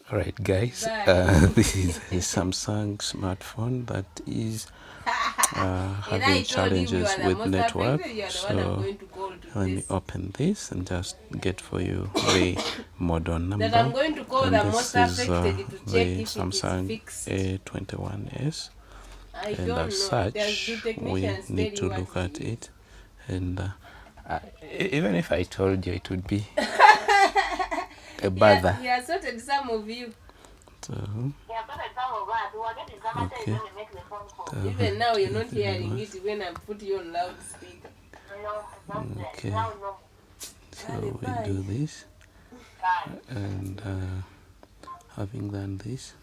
Alright guys, this is a Samsung smartphone that is having challenges with network. So let me open this and just get for you the model number. And this is the Samsung A21s. And as such, we need to look at it. And even if I told you, it would be a bother. He has sorted some of you. So, okay. Even now you're not hearing it when I put you on loudspeaker. Okay. So we do this, and having done this,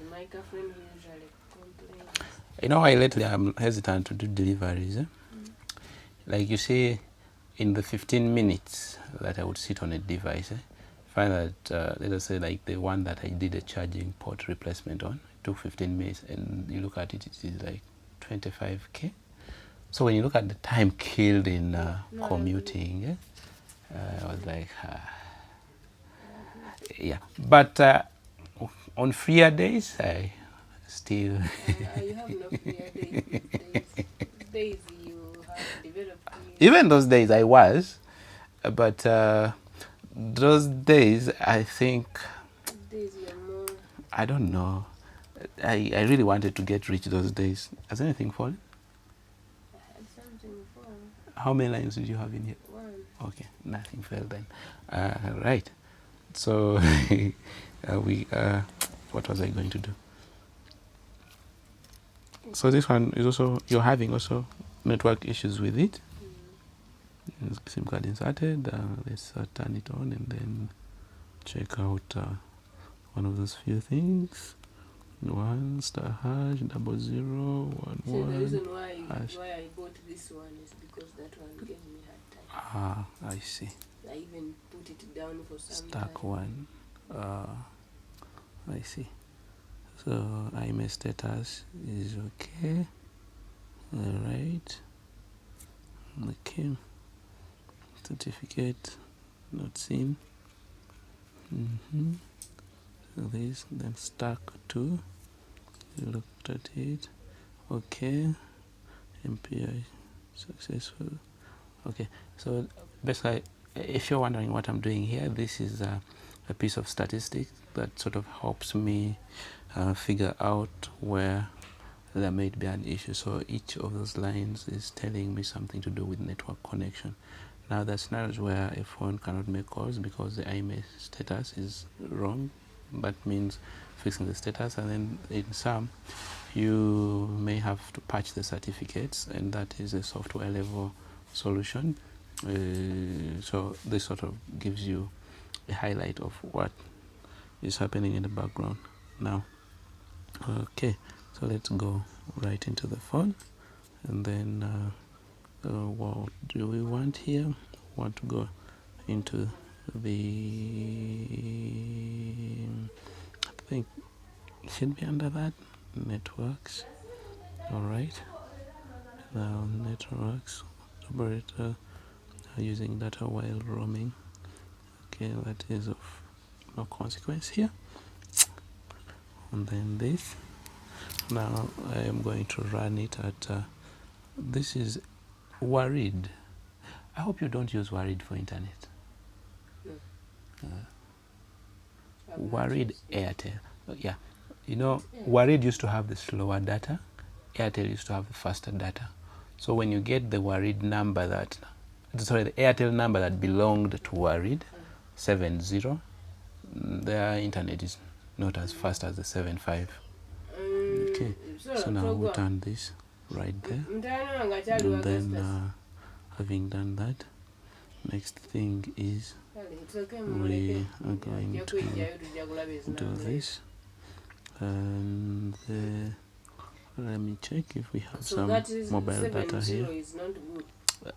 My girlfriend usually complains. you know, I lately I'm hesitant to do deliveries. Like you see, in the 15 minutes that I would sit on a device, find that let us say like the one that I did a charging port replacement on, it took 15 minutes, and you look at it, it is like 25k. So when you look at the time killed in commuting, I was like, yeah. But on freer days, I still. You have no fear days you have developed. Even those days I was, but those days I think, Days you're more. I don't know. I really wanted to get rich those days. Has anything fallen? I had something for How many lines did you have in here? one. Okay, nothing fell then. Right. So what was I going to do? So this one is also, you're having also network issues with it. SIM card inserted. Let's turn it on and then check out one of those few things. 1 star hash 00 11. So the reason why hash. I bought this one is because that one gave me hard time. I see. I even put it down for some Stack time. 1. I see. So IMA status is okay. Alright. Okay. Certificate not seen. So this, then stack 2. You looked at it. Okay. MPI successful. Okay. So basically, if you're wondering what I'm doing here, this is a piece of statistics that sort of helps me figure out where there may be an issue. So each of those lines is telling me something to do with network connection. Now there are scenarios where a phone cannot make calls because the IMA status is wrong. That means fixing the status, and then in some you may have to patch the certificates, and that is a software level solution. So this sort of gives you a highlight of what is happening in the background now. Okay, so let's go right into the phone, and then what do we want here? We want to go into the, I think it should be under that, networks. Alright, now networks, operator using data while roaming. Okay, that is of no consequence here. And then this, now I am going to run it at this is Worried. I hope you don't use Worried for internet. Worried Airtel. Yeah, you know, Worried used to have the slower data. Airtel used to have the faster data. So when you get the Worried number that, sorry, the Airtel number that belonged to Worried, 70, their internet is not as fast as the 75. Okay, so now we'll turn this right there, and then having done that, next thing is we are going to do this, and let me check if we have some mobile data here.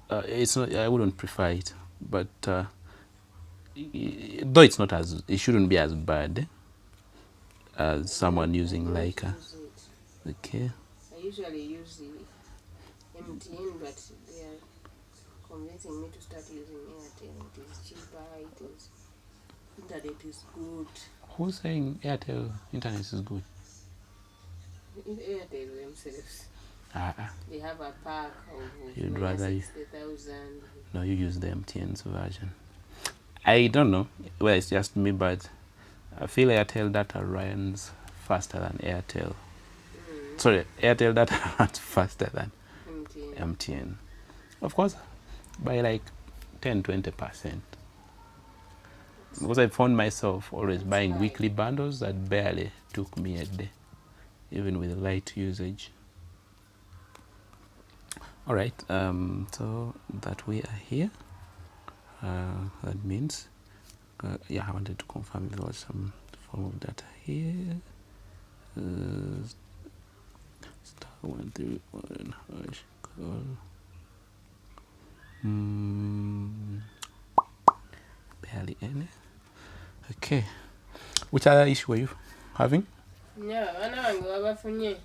It's not, I wouldn't prefer it, but though it's not as, it shouldn't be as bad as someone using Leica. Okay. I usually use the MTN, but they are convincing me to start using Airtel. It is cheaper. It is Internet is good. Who's saying Airtel internet is good? Airtel themselves. They have a pack of You'd rather 60,000. No, you use the MTN's version. I don't know. Well, it's just me, but I feel Airtel data runs faster than Airtel. Sorry, Airtel data runs faster than MTN. Of course, by like 10-20%. Because I found myself always buying weekly bundles that barely took me a day, even with light usage. All right, so that we are here. That means, yeah, I wanted to confirm if there was some form of data here. *131 hash call. Barely any. Okay. Which other issue were you having? Yeah, banange wabafunye.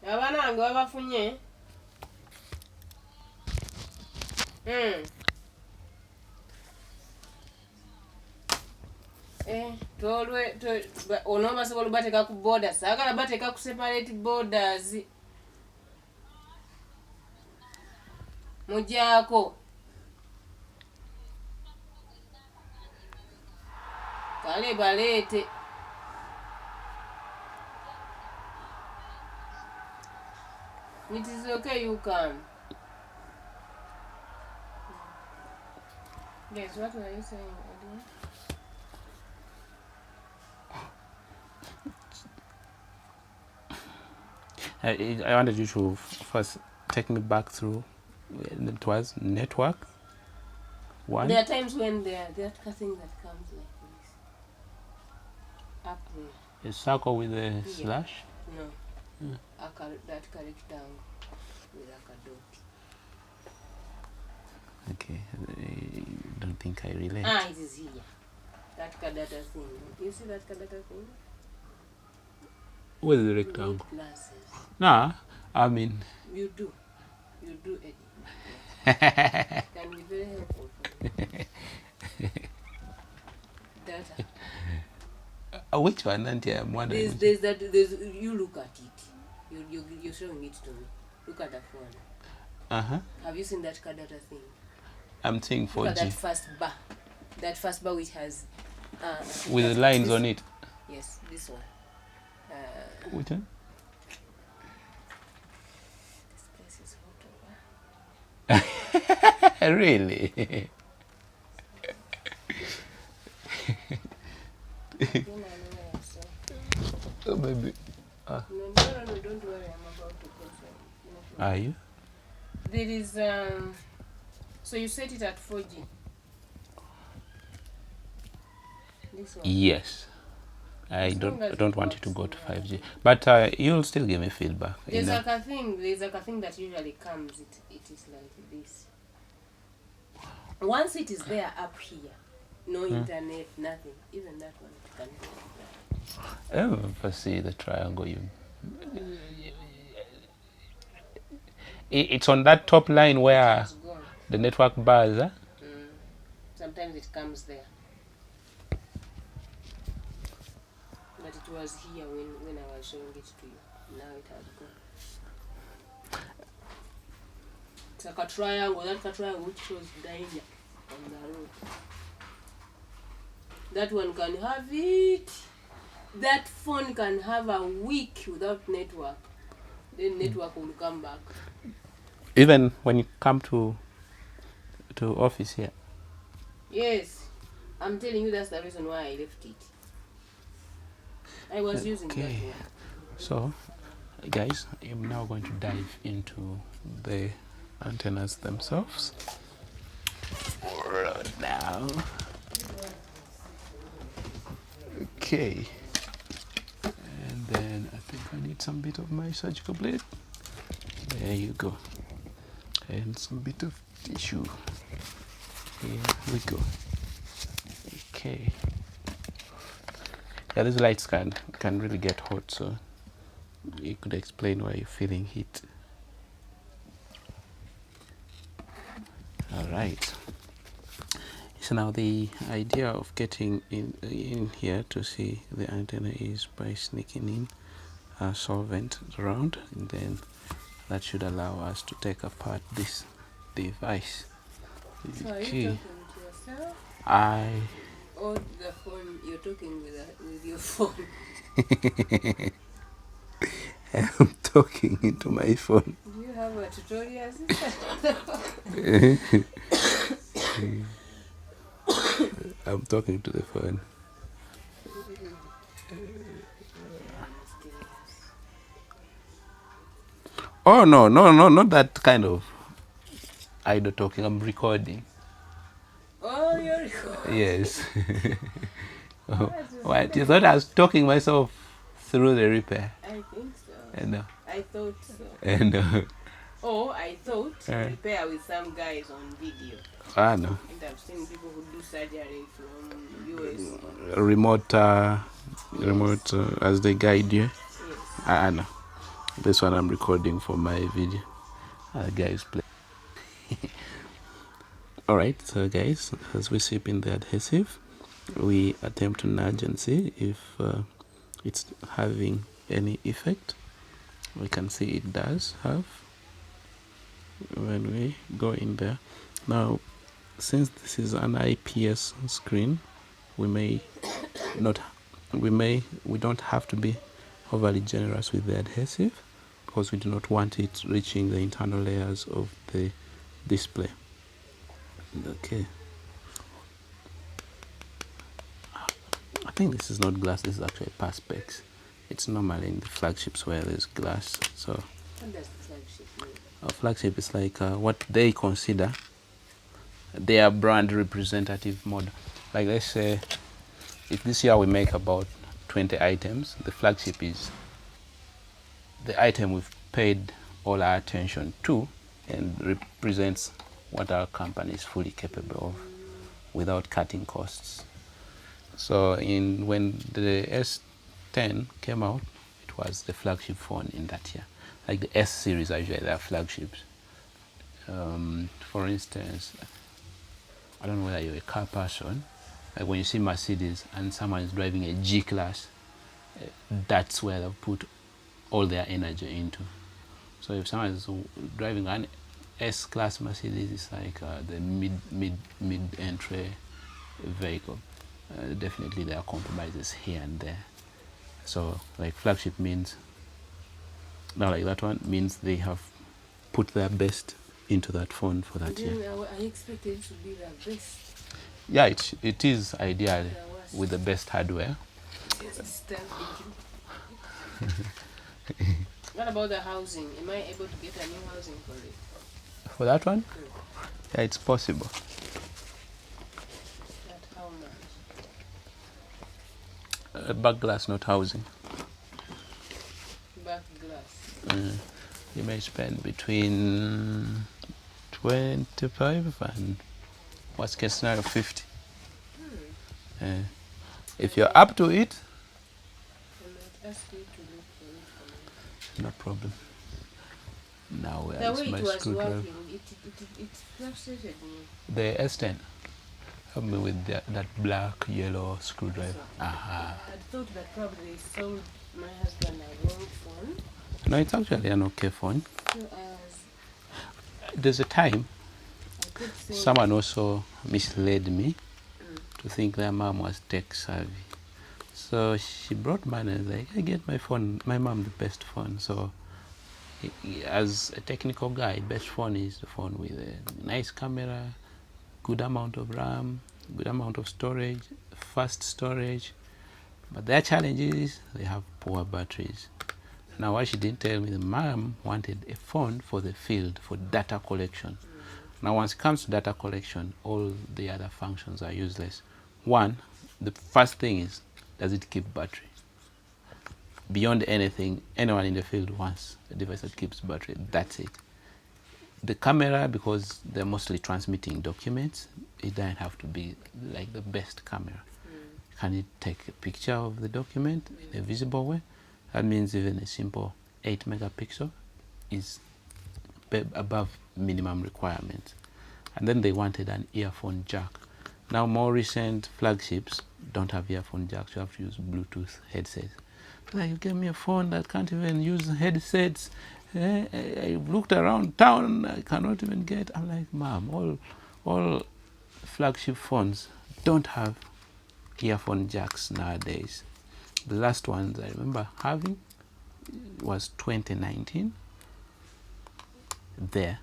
Abanange wabafunye. Ono basobola bateeka ku borders. Saagala bateeka ku separate borders. Mugyako. Kale baleete. It is okay, you come. Yes, what were you saying, I wanted you to first take me back through. It was network. One. There are times when there are that thing that comes like this. Up there. A circle with a slash? No. That correct down with a dot. Okay. I don't think I relate. It is here. That data thing. You see that data thing? Where's the rectangle? Glasses. Nah, I mean. You do it. Can be very helpful for you. Data. Which one, Auntie? I'm wondering. There's you look at it. You're showing it to me. Look at that one. Have you seen that data thing? I'm seeing 4G. Look at that first bar. That first bar which has with the lines on it. Yes, this one. Which one? This place is hot over. Really? Oh, maybe. No, don't worry. I'm about to go. Are you? There is so you set it at 4G. This one. Yes. I don't want you to go to 5G, but you'll still give me feedback. There's like a thing that usually comes. It is like this. Once it is there up here, no internet, nothing. Even that one can go. I see the triangle. It's on that top line where the network bars. Huh? Sometimes it comes there. But it was here when I was showing it to you. Now it has gone. It's like a triangle. That's a triangle which shows danger on the road. That one can have it. That phone can have a week without network. Then network will come back. Even when you come to office here? Yes. I'm telling you that's the reason why I left it. I was using that one. So, guys, I'm now going to dive into the antennas themselves. Right now. Okay. And then I think I need some bit of my surgical blade. There you go. And some bit of tissue. Here we go. Okay. Yeah, these lights can really get hot, so you could explain why you're feeling heat. All right. So now the idea of getting in here to see the antenna is by sneaking in a solvent around, and then that should allow us to take apart this device. So are you Okay. talking to yourself? Or the phone, you're talking with your phone? I'm talking into my phone. Do you have a tutorial system? I'm talking to the phone. Oh no, not that kind of idle talking. I'm recording. Oh, you're recording. Yes. What? You thought I was talking myself through the repair? I think so. And I thought so. and I thought repair with some guys on video. no. And I've seen people who do surgery from US. Remote, as they guide you. Yes. No. This one I'm recording for my video. Guys, play. Alright, so guys, as we sip in the adhesive, we attempt to nudge and see if it's having any effect. We can see it does have when we go in there. Now, since this is an IPS screen, we don't have to be overly generous with the adhesive, because we do not want it reaching the internal layers of the display. Okay, I think this is not glass, this is actually perspex. It's normally in the flagships where there's glass. So What does flagship mean? a flagship is like what they consider their brand representative model. Like, let's say if this year we make about 20 items, the flagship is the item we've paid all our attention to and represents what our company is fully capable of without cutting costs. So when the S10 came out, it was the flagship phone in that year. Like the S series are usually their flagships. For instance, I don't know whether you're a car person, like when you see Mercedes and someone is driving a G-Class, that's where they'll put all their energy into. So if someone is driving an S-Class Mercedes, it's like the mid-entry vehicle. Definitely there are compromises here and there. So like flagship means, now like that one means they have put their best into that phone for that year. I expected it to be the best. Yeah, it is ideal with the best hardware. What about the housing? Am I able to get a new housing for it? For that one? Yeah, it's possible. At how much? Back glass, not housing. Back glass. You may spend between 25 and worst case scenario 50. If you're up to it, I might ask you to look for it for me. no problem. Now The where's way my it was screwdriver? working, it frustrated me. The S10. Help me with that black yellow screwdriver. Aha. I thought that probably they sold my husband a wrong phone. No, it's actually an okay phone. So as There's a time I could say, someone also misled me to think their mom was tech savvy. So she brought mine and was like, I get my phone, my mom the best phone. So as a technical guy, best phone is the phone with a nice camera, good amount of RAM, good amount of storage, fast storage. But their challenge is they have poor batteries. Now what she didn't tell me, the mom wanted a phone for the field, for data collection. Now once it comes to data collection, all the other functions are useless. One, the first thing is, does it keep battery? Beyond anything, anyone in the field wants a device that keeps battery. That's it. The camera, because they're mostly transmitting documents, it doesn't have to be like the best camera. Can it take a picture of the document in a visible way? That means even a simple 8 megapixel is above minimum requirements. And then they wanted an earphone jack. Now more recent flagships don't have earphone jacks. You have to use Bluetooth headsets. Like, you gave me a phone that can't even use headsets. I looked around town, I cannot even get. I'm like, Mom, all flagship phones don't have earphone jacks nowadays. The last ones I remember having was 2019. There.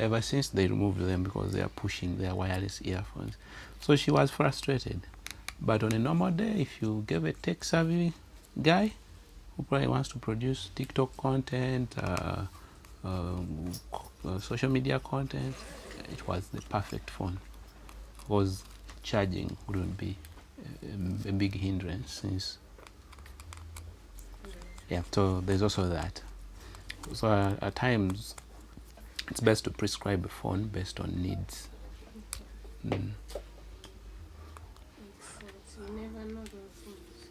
Ever since they removed them because they are pushing their wireless earphones. So she was frustrated. But on a normal day, if you give a tech savvy guy who probably wants to produce TikTok content, social media content, it was the perfect phone. Because charging wouldn't be a big hindrance since, yeah, so there's also that. So at times, it's best to prescribe a phone based on needs. You never know those things.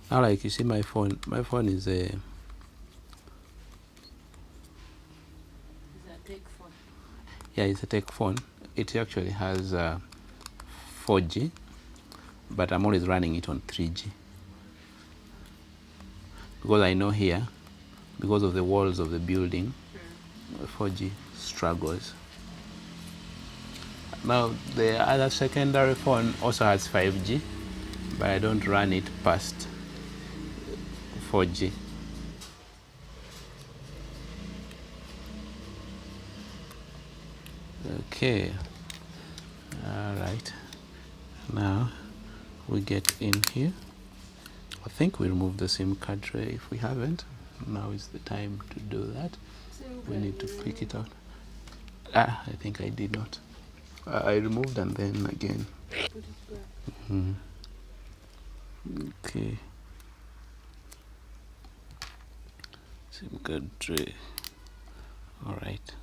Now, like you see, my phone is a. It's a tech phone. Yeah, it's a tech phone. It actually has 4G, but I'm always running it on 3G. Because I know here, because of the walls of the building, 4G struggles. Now, the other secondary phone also has 5G, but I don't run it past 4G. Okay, all right. Now we get in here. I think we removed the SIM card tray. If we haven't, now is the time to do that. We need to pick it out. I think I did not. I removed and then again. Put it back. Okay. SIM card tray. All right.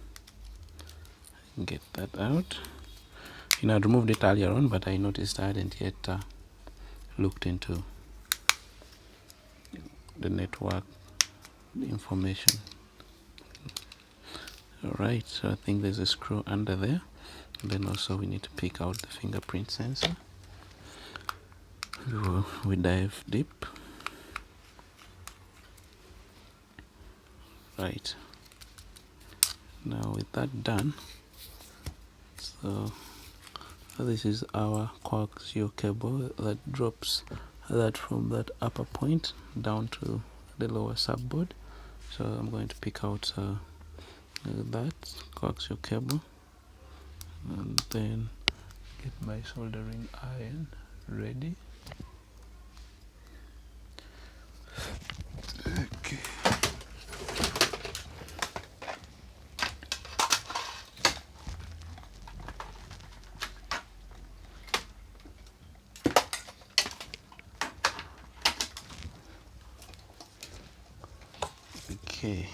Get that out. I removed it earlier on, but I noticed I hadn't yet looked into the network information. Alright, so I think there's a screw under there. And then also we need to pick out the fingerprint sensor. We dive deep. Right. Now with that done, so this is our coaxial cable that drops that from that upper point down to the lower subboard. So I'm going to pick out that coaxial cable and then get my soldering iron ready. Okay. Okay,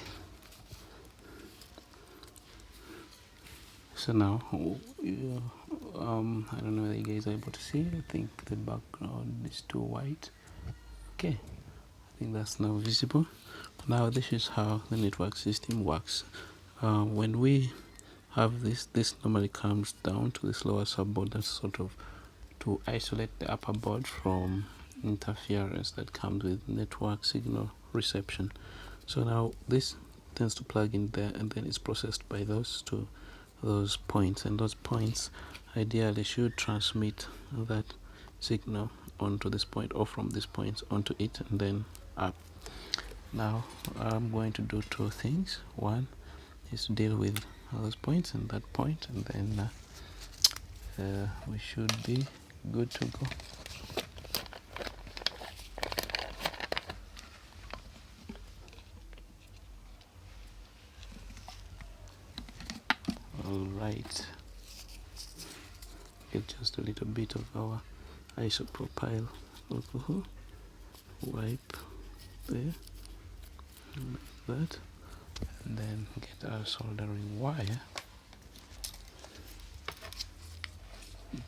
so now I don't know whether you guys are able to see. I think the background is too white. Okay, I think that's now visible. Now this is how the network system works. When we have this normally comes down to this lower subboard. That's sort of to isolate the upper board from interference that comes with network signal reception. So now this tends to plug in there, and then it's processed by those points, and those points ideally should transmit that signal onto this point, or from this point onto it, and then up. Now I'm going to do two things. One is to deal with those points and that point, and then we should be good to go. Alright, get just a little bit of our isopropyl alcohol, wipe there, like that, and then get our soldering wire,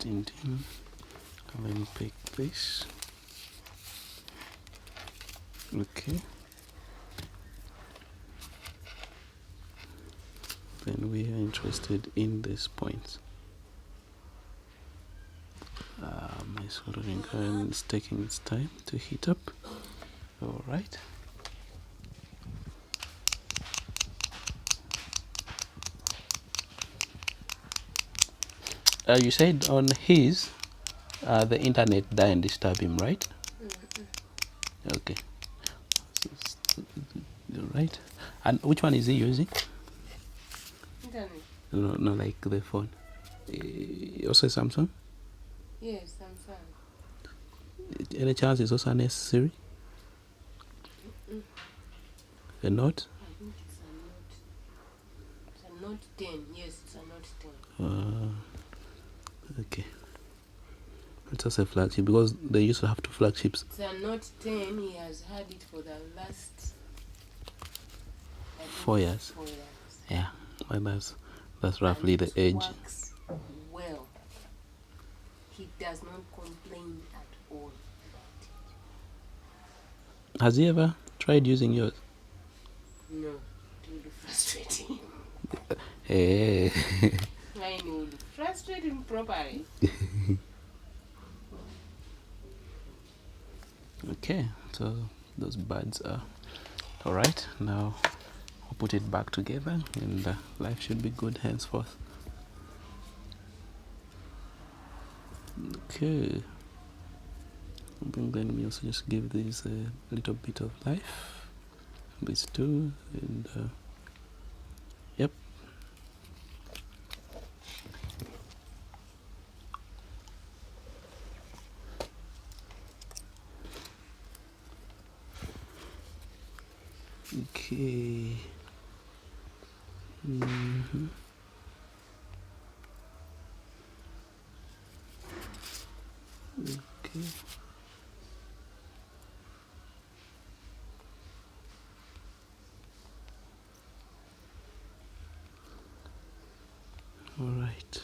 and then pick this. Okay, then we are interested in this point. nice soldering iron. It's taking its time to heat up. All right. You said on his, the internet didn't disturb him, right? Okay. Right. And which one is he using? Internet. No, like the phone. Also Samsung? Yes, Samsung. Any chance it's also an S-Series? A Note? I think it's a Note 10. Yes, it's a Note 10. Okay. It's also a flagship because they used to have two flagships. It's a Note 10. He has had it for the last 4 years. 4 years. Yeah, well, that's roughly the age. Works well. He does not complain at all about it. Has he ever tried using yours? No, it will be frustrating. Hey. Mine will frustrate him properly. Okay, so those buds are all right. Now I'll put it back together, and life should be good henceforth. Okay. I think then we also just give these a little bit of life. These two, and yep. Okay. Okay. All right.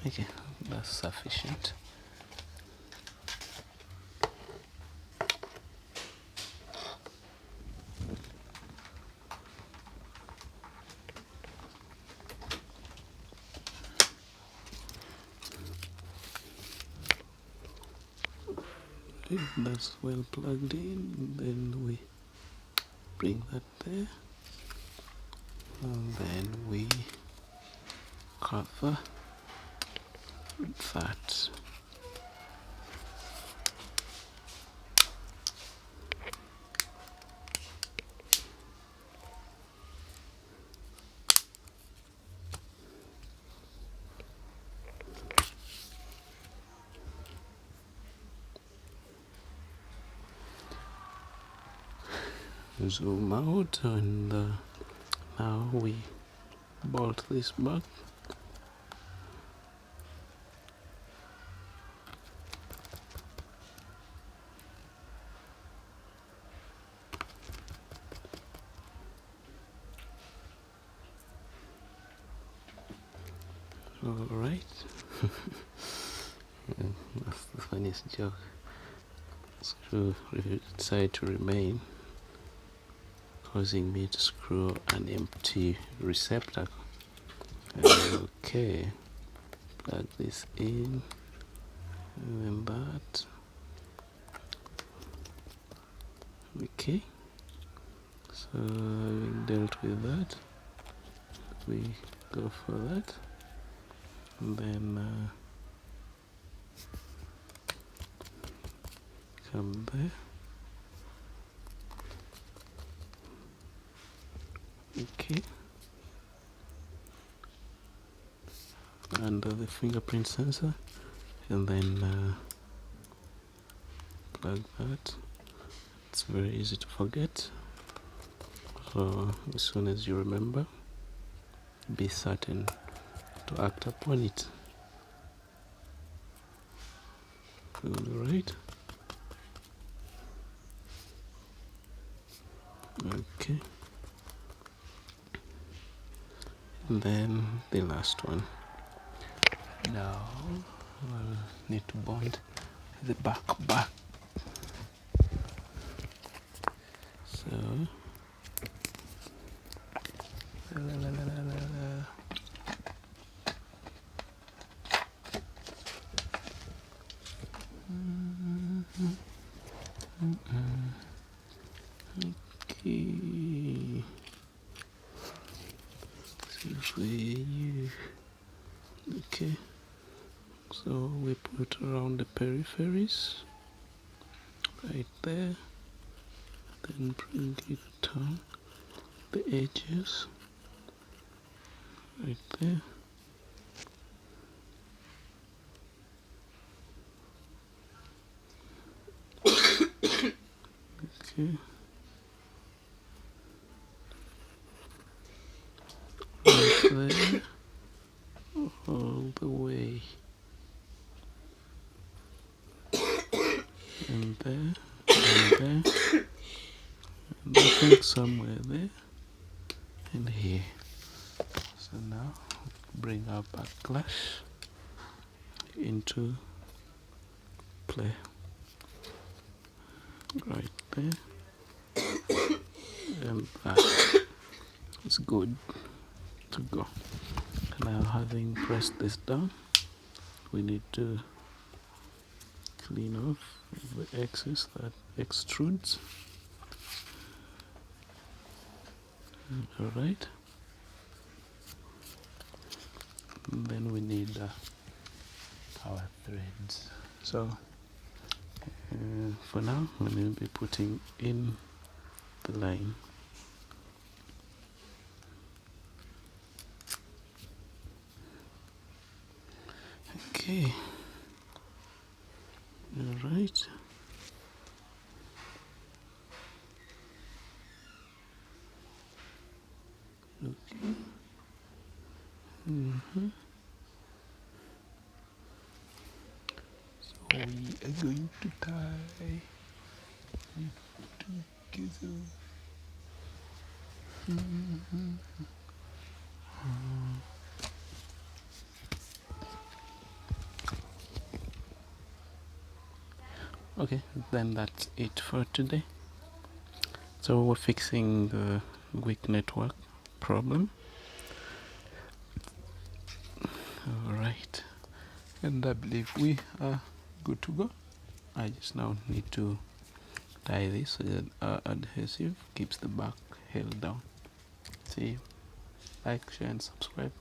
Okay, that's sufficient. Okay, that's well plugged in. Then we bring that there, and then we cover that. Zoom out, and now we bolt this back. All right. That's the funniest joke. Screw decided to remain, causing me to screw an empty receptacle. Okay, plug this in, and then that. Okay, so having dealt with that, we go for that, and then come there. Okay, under the fingerprint sensor, and then plug that. It's very easy to forget, so as soon as you remember, be certain to act upon it. All right. Okay, and then the last one. Now we'll need to bond the back. So okay. So you okay. So we put around the peripheries right there, then bring it down the edges right there. Okay. Right there, all the way, and there, and there, and I think somewhere there, and here. So now bring our backlash into play. Right there, and that is good to go. Now, having pressed this down, we need to clean off the excess that extrudes. Alright, then we need our threads. So for now, we will be putting in the line. Okay, alright. Okay. So we are going to tie it together. Okay, then that's it for today. So we're fixing the weak network problem. Alright, and I believe we are good to go. I just now need to tie this so that our adhesive keeps the back held down. See you. Like, share and subscribe.